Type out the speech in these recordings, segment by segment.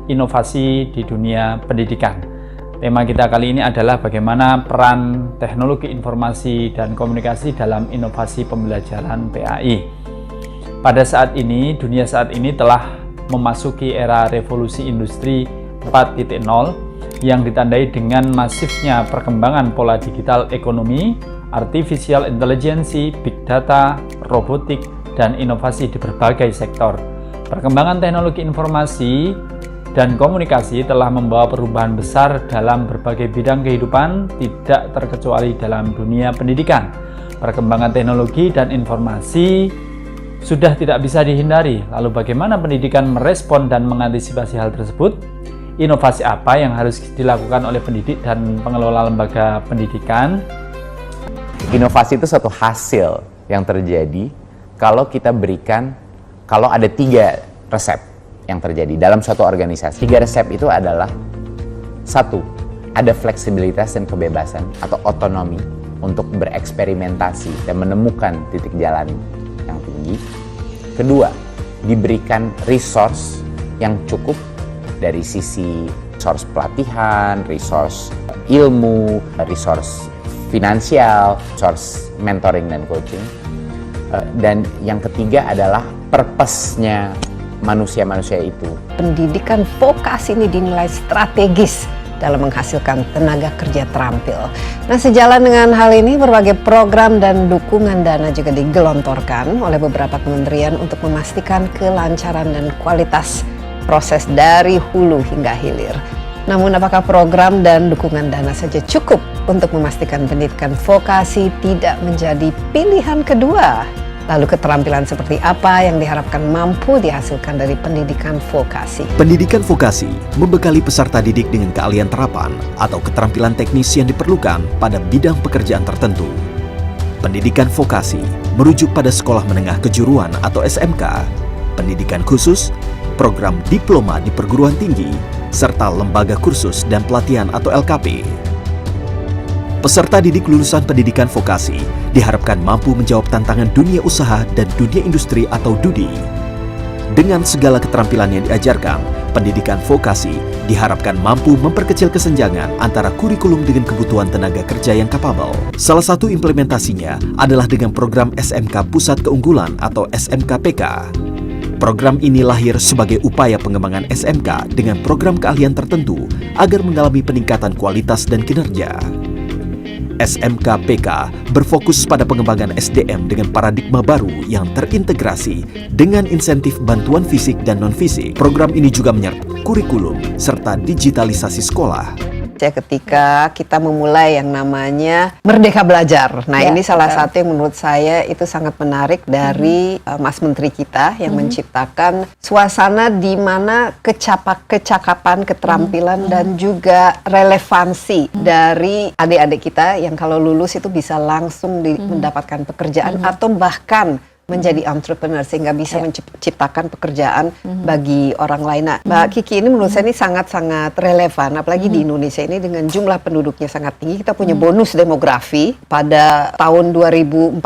inovasi di dunia pendidikan. Tema kita kali ini adalah bagaimana peran teknologi informasi dan komunikasi dalam inovasi pembelajaran PAI. Pada saat ini, dunia saat ini telah memasuki era revolusi industri 4.0 yang ditandai dengan masifnya perkembangan pola digital ekonomi, artificial intelligence, big data, robotik, dan inovasi di berbagai sektor. Perkembangan teknologi informasi dan komunikasi telah membawa perubahan besar dalam berbagai bidang kehidupan, tidak terkecuali dalam dunia pendidikan. Perkembangan teknologi dan informasi sudah tidak bisa dihindari. Lalu bagaimana pendidikan merespon dan mengantisipasi hal tersebut? Inovasi apa yang harus dilakukan oleh pendidik dan pengelola lembaga pendidikan? Inovasi itu suatu hasil yang terjadi kalau ada 3 resep yang terjadi dalam suatu organisasi. 3 resep itu adalah: 1. Ada fleksibilitas dan kebebasan atau otonomi untuk bereksperimentasi dan menemukan titik jalan yang tinggi. Kedua, diberikan resource yang cukup dari sisi resource pelatihan, resource ilmu, resource finansial, resource mentoring dan coaching. Dan yang ketiga adalah purpose-nya manusia-manusia itu. Pendidikan vokasi ini dinilai strategis dalam menghasilkan tenaga kerja terampil. Nah, sejalan dengan hal ini, berbagai program dan dukungan dana juga digelontorkan oleh beberapa kementerian untuk memastikan kelancaran dan kualitas proses dari hulu hingga hilir. Namun, apakah program dan dukungan dana saja cukup untuk memastikan pendidikan vokasi tidak menjadi pilihan kedua? Lalu keterampilan seperti apa yang diharapkan mampu dihasilkan dari pendidikan vokasi? Pendidikan vokasi membekali peserta didik dengan keahlian terapan atau keterampilan teknis yang diperlukan pada bidang pekerjaan tertentu. Pendidikan vokasi merujuk pada sekolah menengah kejuruan atau SMK, pendidikan khusus, program diploma di perguruan tinggi, serta lembaga kursus dan pelatihan atau LKP. Peserta didik lulusan pendidikan vokasi diharapkan mampu menjawab tantangan dunia usaha dan dunia industri atau DUDI. Dengan segala keterampilan yang diajarkan, pendidikan vokasi diharapkan mampu memperkecil kesenjangan antara kurikulum dengan kebutuhan tenaga kerja yang kapabel. Salah satu implementasinya adalah dengan program SMK Pusat Keunggulan atau SMK-PK. Program ini lahir sebagai upaya pengembangan SMK dengan program keahlian tertentu agar mengalami peningkatan kualitas dan kinerja. SMK-PK berfokus pada pengembangan SDM dengan paradigma baru yang terintegrasi dengan insentif bantuan fisik dan non-fisik. Program ini juga menyertai kurikulum serta digitalisasi sekolah. Ketika kita memulai yang namanya Merdeka Belajar. Nah, ini salah satu yang menurut saya itu sangat menarik dari Mas Menteri kita yang menciptakan suasana di mana kecakapan, keterampilan dan juga relevansi dari adik-adik kita yang kalau lulus itu bisa langsung mendapatkan pekerjaan atau bahkan menjadi entrepreneur sehingga bisa menciptakan pekerjaan bagi orang lain. Nah, Mbak Kiki, ini menurut saya ini sangat-sangat relevan, apalagi di Indonesia ini dengan jumlah penduduknya sangat tinggi. Kita punya bonus demografi pada tahun 2045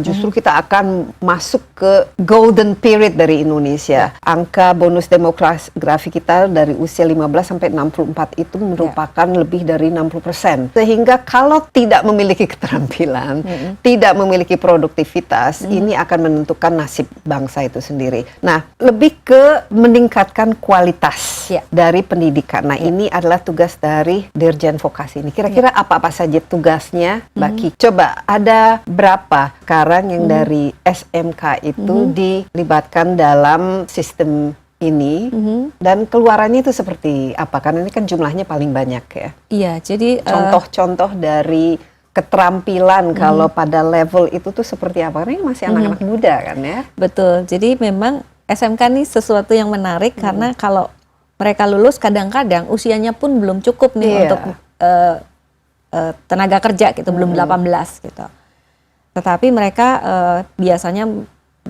justru kita akan masuk ke golden period dari Indonesia. Angka bonus demografi kita dari usia 15 sampai 64 itu merupakan lebih dari 60%. Sehingga kalau tidak memiliki keterampilan, tidak memiliki produktivitas, ini akan menentukan nasib bangsa itu sendiri. Nah, lebih ke meningkatkan kualitas dari pendidikan. Nah, ini adalah tugas dari Dirjen Vokasi ini. Kira-kira apa-apa saja tugasnya, Mbak Kiki? Coba, ada berapa sekarang yang dari SMK itu dilibatkan dalam sistem ini dan keluarannya itu seperti apa? Karena ini kan jumlahnya paling banyak ya. Iya, jadi contoh-contoh dari keterampilan kalau pada level itu tuh seperti apa? Karena ini masih anak-anak muda kan ya. Betul. Jadi memang SMK ini sesuatu yang menarik karena kalau mereka lulus kadang-kadang usianya pun belum cukup nih untuk tenaga kerja gitu, belum 18 gitu. Tetapi mereka biasanya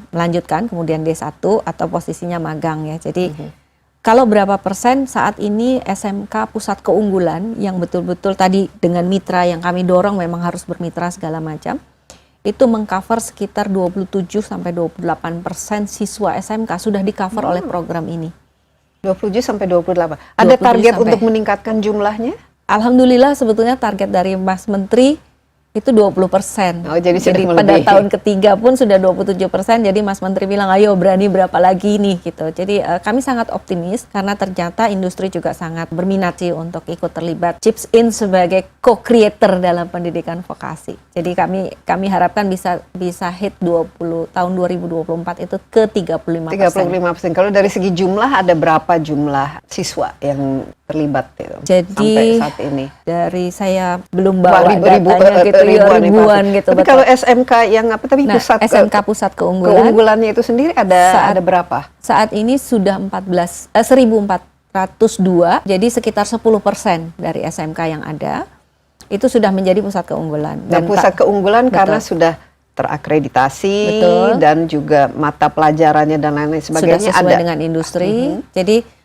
melanjutkan kemudian D1 atau posisinya magang ya. Jadi kalau berapa persen saat ini SMK Pusat Keunggulan yang betul-betul tadi dengan mitra yang kami dorong memang harus bermitra segala macam, itu mengcover sekitar 27-28% siswa SMK sudah di-cover oleh program ini. 27 sampai 28. Ada 27 target sampai- untuk meningkatkan jumlahnya? Alhamdulillah sebetulnya target dari Mas Menteri itu 20%. Oh, jadi sudah pada melebihi. tahun ketiga pun sudah 27%. Jadi Mas Menteri bilang, ayo berani berapa lagi nih gitu. Jadi kami sangat optimis karena ternyata industri juga sangat berminat sih untuk ikut terlibat Chips In sebagai co-creator dalam pendidikan vokasi. Jadi kami harapkan bisa hit tahun 2024 itu ke 35%. 35%. Kalau dari segi jumlah, ada berapa jumlah siswa yang terlibat itu Jadi sampai saat ini? dari saya belum bawa Ribu- datanya gitu ya, ribuan ribuan pasti. gitu. Tapi betul. kalau SMK yang apa tadi Nah, pusat SMK pusat keunggulan keunggulannya itu sendiri ada berapa? saat ini sudah 14.402, jadi sekitar 10% dari SMK yang ada itu sudah menjadi pusat keunggulan. Dan pusat keunggulan betul. karena sudah terakreditasi Betul. dan juga mata pelajarannya dan lain-lain sudah sebagainya sesuai ada. dengan industri. Jadi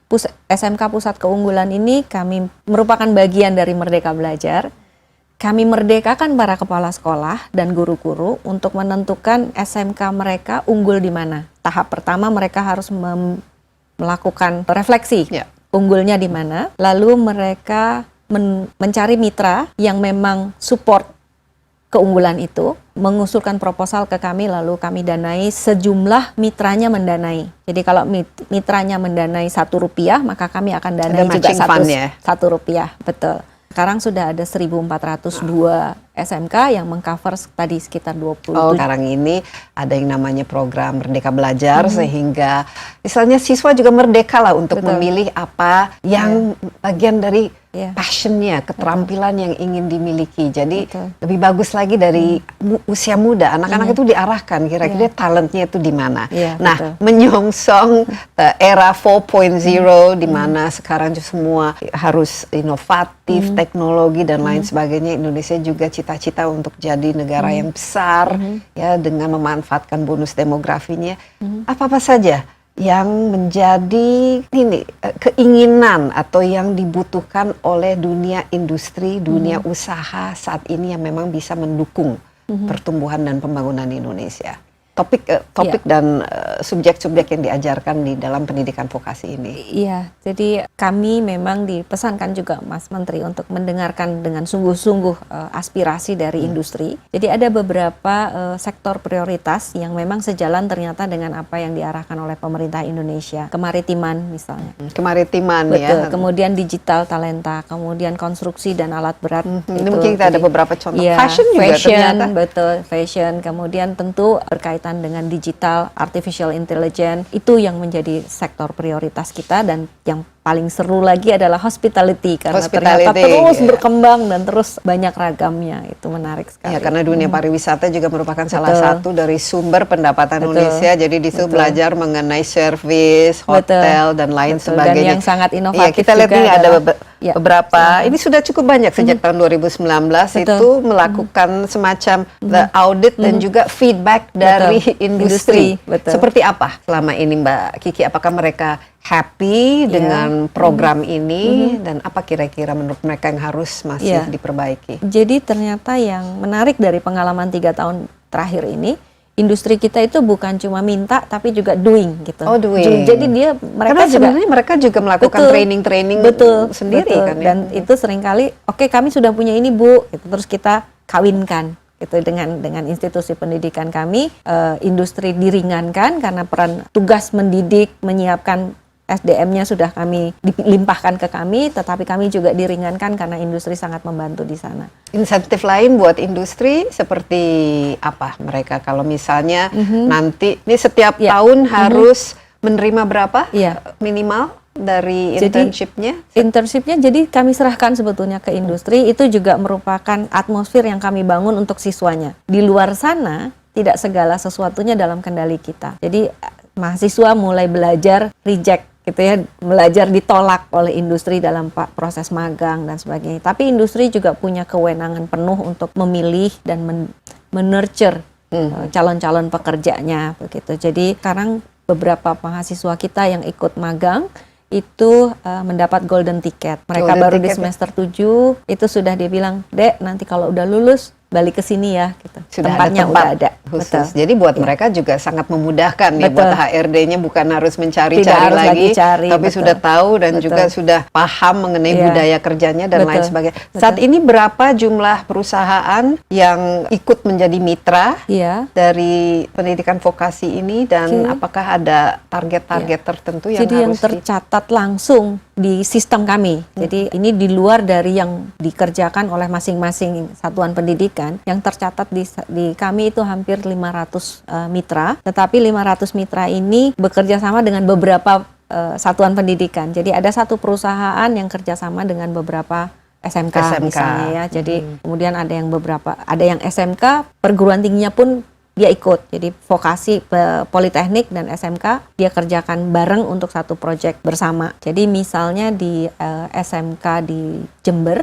SMK pusat keunggulan ini kami merupakan bagian dari Merdeka Belajar. Kami merdekakan para kepala sekolah dan guru-guru untuk menentukan SMK mereka unggul di mana. Tahap pertama mereka harus melakukan refleksi, Ya. unggulnya di mana. Lalu mereka mencari mitra yang memang support keunggulan itu, mengusulkan proposal ke kami, lalu kami danai sejumlah mitranya mendanai. Jadi kalau mitranya mendanai Rp1, maka kami akan danai Ada juga matching fund ya? Rp1, betul. Sekarang sudah ada 1.402 SMK yang mengcover tadi sekitar 27. Oh, sekarang ini ada yang namanya program Merdeka Belajar sehingga misalnya siswa juga merdeka lah untuk Betul. memilih apa yang bagian dari Iya. passionnya, keterampilan yang ingin dimiliki. Jadi Betul. lebih bagus lagi dari usia muda. Anak-anak itu diarahkan kira-kira talentnya itu di mana. Iya, Nah, betul. menyongsong era 4.0 di mana sekarang semua harus inovatif, teknologi dan lain sebagainya. Indonesia juga cita-cita untuk jadi negara yang besar ya dengan memanfaatkan bonus demografinya. Apa-apa saja yang menjadi keinginan atau yang dibutuhkan oleh dunia industri, dunia usaha saat ini yang memang bisa mendukung pertumbuhan dan pembangunan Indonesia. Topik dan subjek-subjek yang diajarkan di dalam pendidikan vokasi ini. Iya, jadi kami memang dipesankan juga Mas Menteri untuk mendengarkan dengan sungguh-sungguh aspirasi dari industri. Jadi ada beberapa sektor prioritas yang memang sejalan ternyata dengan apa yang diarahkan oleh pemerintah Indonesia. Kemaritiman misalnya. Kemaritiman Betul, ya. kemudian digital talenta, kemudian konstruksi dan alat berat. Ini mungkin kita ada beberapa contoh. Iya, Fashion juga ternyata. betul, fashion. Kemudian tentu berkaitan dengan digital, artificial intelligence, itu yang menjadi sektor prioritas kita. Dan yang paling seru lagi adalah hospitality, karena ternyata terus berkembang dan terus banyak ragamnya. Itu menarik sekali. Ya, karena dunia pariwisata juga merupakan salah satu dari sumber pendapatan Indonesia. Jadi di situ belajar mengenai service, hotel dan lain sebagainya. Dan yang sangat inovatif ya, kita lihat juga ini ada ya, beberapa. Ini sudah cukup banyak sejak tahun 2019 itu melakukan semacam the audit dan juga feedback dari industri. Betul. Seperti apa selama ini Mbak Kiki? Apakah mereka happy dengan program ini dan apa kira-kira menurut mereka yang harus masih diperbaiki? Jadi ternyata yang menarik dari pengalaman 3 tahun terakhir ini, industri kita itu bukan cuma minta tapi juga doing gitu. Oh, doing. Jadi mereka karena juga sebenarnya mereka juga melakukan training-training sendiri kan ya. Dan itu seringkali oke, kami sudah punya ini Bu, gitu, terus kita kawinkan gitu dengan institusi pendidikan kami. Industri diringankan karena peran tugas mendidik, menyiapkan SDM-nya sudah kami dilimpahkan ke kami, tetapi kami juga diringankan karena industri sangat membantu di sana. Insentif lain buat industri seperti apa mereka kalau misalnya nanti ini setiap tahun harus menerima berapa minimal dari internship-nya? Internship-nya jadi kami serahkan sebetulnya ke industri, itu juga merupakan atmosfer yang kami bangun untuk siswanya. Di luar sana tidak segala sesuatunya dalam kendali kita. Jadi mahasiswa mulai belajar reject gitu ya, belajar ditolak oleh industri dalam proses magang dan sebagainya. Tapi industri juga punya kewenangan penuh untuk memilih dan menurture calon-calon pekerjanya begitu. Jadi sekarang beberapa mahasiswa kita yang ikut magang itu mendapat golden ticket. Mereka baru di semester 7 itu sudah dia bilang, "Dek, nanti kalau udah lulus balik ke sini ya gitu. Sudah Tempatnya ada tempat udah ada. khusus. Betul. Jadi buat Iya. mereka juga sangat memudahkan ya, Betul. buat HRD-nya bukan harus Tidak mencari-cari harus lagi cari, tapi betul. sudah tahu dan Betul. juga sudah paham mengenai Iya. budaya kerjanya dan Betul. lain sebagainya. Betul. Saat ini berapa jumlah perusahaan yang ikut menjadi mitra Iya. dari pendidikan vokasi ini dan Oke. apakah ada target-target tertentu yang Jadi yang harus tercatat langsung di sistem kami. Jadi ini di luar dari yang dikerjakan oleh masing-masing satuan pendidikan. Yang tercatat di kami itu hampir 500 mitra. Tetapi 500 mitra ini bekerja sama dengan beberapa satuan pendidikan. Jadi ada satu perusahaan yang kerjasama dengan beberapa SMK. Misalnya ya. Jadi kemudian ada yang SMK, perguruan tingginya pun dia ikut. Jadi vokasi politeknik dan SMK dia kerjakan bareng untuk satu proyek bersama. Jadi misalnya di SMK di Jember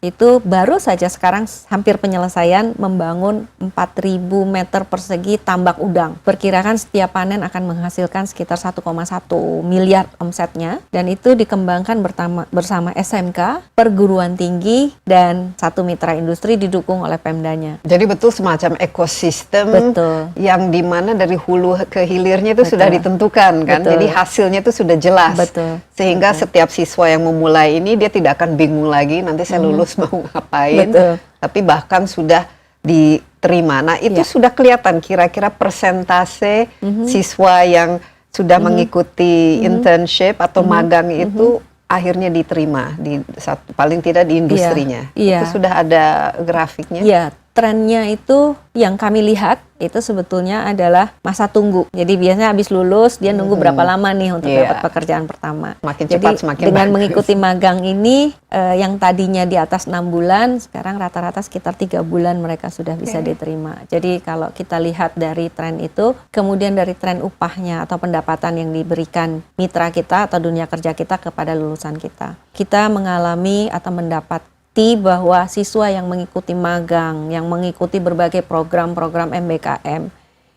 itu baru saja sekarang hampir penyelesaian membangun 4.000 meter persegi tambak udang. Perkirakan setiap panen akan menghasilkan sekitar 1,1 miliar omsetnya, dan itu dikembangkan bersama SMK, perguruan tinggi, dan satu mitra industri didukung oleh Pemdanya. Jadi betul semacam ekosistem Betul. yang dimana dari hulu ke hilirnya itu Betul. sudah ditentukan kan. Betul. Jadi hasilnya itu sudah jelas. Betul. Sehingga setiap siswa yang memulai ini dia tidak akan bingung lagi nanti saya lulus mau ngapain. Betul. Tapi bahkan sudah diterima. Nah, itu Ya. sudah kelihatan kira-kira persentase siswa yang sudah mengikuti internship atau magang itu akhirnya diterima paling tidak di industrinya. Iya. Itu sudah ada grafiknya. Iya, trennya itu yang kami lihat itu sebetulnya adalah masa tunggu. Jadi biasanya habis lulus dia nunggu berapa lama nih untuk Iya. dapat pekerjaan pertama. Semakin Jadi cepat semakin dengan bagus. mengikuti magang ini yang tadinya di atas 6 bulan, sekarang rata-rata sekitar 3 bulan mereka sudah bisa diterima. Jadi kalau kita lihat dari tren itu, kemudian dari tren upahnya atau pendapatan yang diberikan mitra kita atau dunia kerja kita kepada lulusan kita. Kita mengalami atau mendapat bahwa siswa yang mengikuti magang, yang mengikuti berbagai program-program MBKM,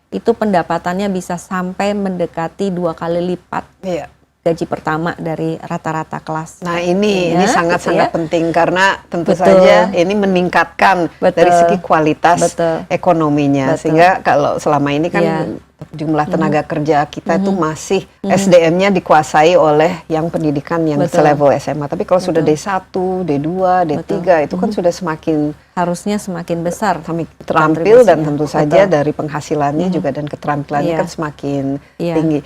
itu pendapatannya bisa sampai mendekati 2 kali lipat Iya. gaji pertama dari rata-rata kelas. Nah ini Ya, sangat-sangat gitu ya. penting karena tentu Betul. saja ini meningkatkan Betul. dari segi kualitas Betul. ekonominya. Betul. Sehingga kalau selama ini kan Iya. jumlah tenaga kerja kita itu masih SDM-nya dikuasai oleh yang pendidikan yang Betul. selevel SMA. Tapi kalau sudah D1, D2, D3 itu kan sudah semakin Harusnya semakin besar. terampil dan kontribusinya. tentu saja Betul. dari penghasilannya juga dan keterampilannya Iya. kan semakin Iya. tinggi.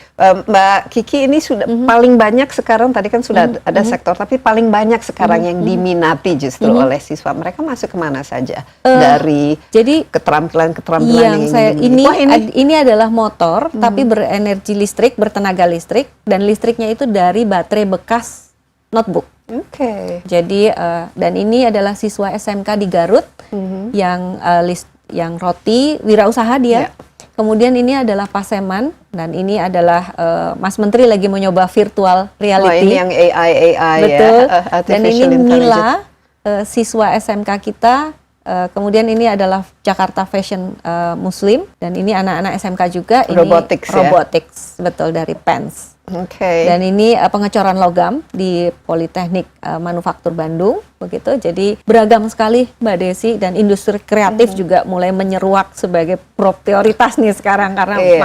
Mbak Kiki ini sudah paling banyak sekarang, tadi kan sudah ada sektor, tapi paling banyak sekarang yang diminati justru oleh siswa. Mereka masuk kemana saja dari Jadi keterampilan-keterampilan yang saya dimiliki? Wah, ini adalah motor tapi berenergi listrik, bertenaga listrik, dan listriknya itu dari baterai bekas notebook. Oke. Jadi dan ini adalah siswa SMK di Garut yang roti wirausaha dia. Ya. Kemudian ini adalah Paseman dan ini adalah Mas Menteri lagi mau nyoba virtual Wah, reality. ini yang AI Betul. ya. Dan ini Artificial Intelligence. Mila siswa SMK kita. Kemudian ini adalah Jakarta Fashion Muslim dan ini anak-anak SMK juga. Ini Robotics ya? robotics, betul, dari PENS. Oke. Dan ini pengecoran logam di Politeknik Manufaktur Bandung, begitu. Jadi beragam sekali Mbak Desi, dan industri kreatif juga mulai menyeruak sebagai prioritas nih sekarang karena Iya.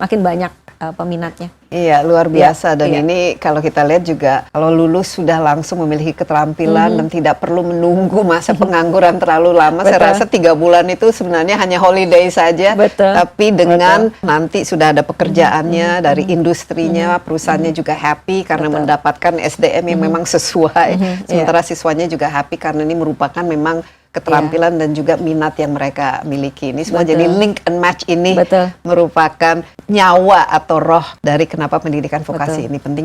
makin banyak peminatnya. Iya, luar biasa. Dan iya. ini kalau kita lihat juga, kalau lulus sudah langsung memiliki keterampilan dan tidak perlu menunggu masa pengangguran terlalu lama. Saya Betul. rasa 3 bulan itu sebenarnya hanya holiday saja. Betul. Tapi dengan nanti sudah ada pekerjaannya dari industrinya, perusahaannya juga happy karena mendapatkan SDM yang memang sesuai. Sementara siswanya juga happy karena ini merupakan memang keterampilan dan juga minat yang mereka miliki. Ini semua Betul. jadi link and match ini Betul. merupakan nyawa atau roh dari kenapa pendidikan vokasi Betul. ini penting.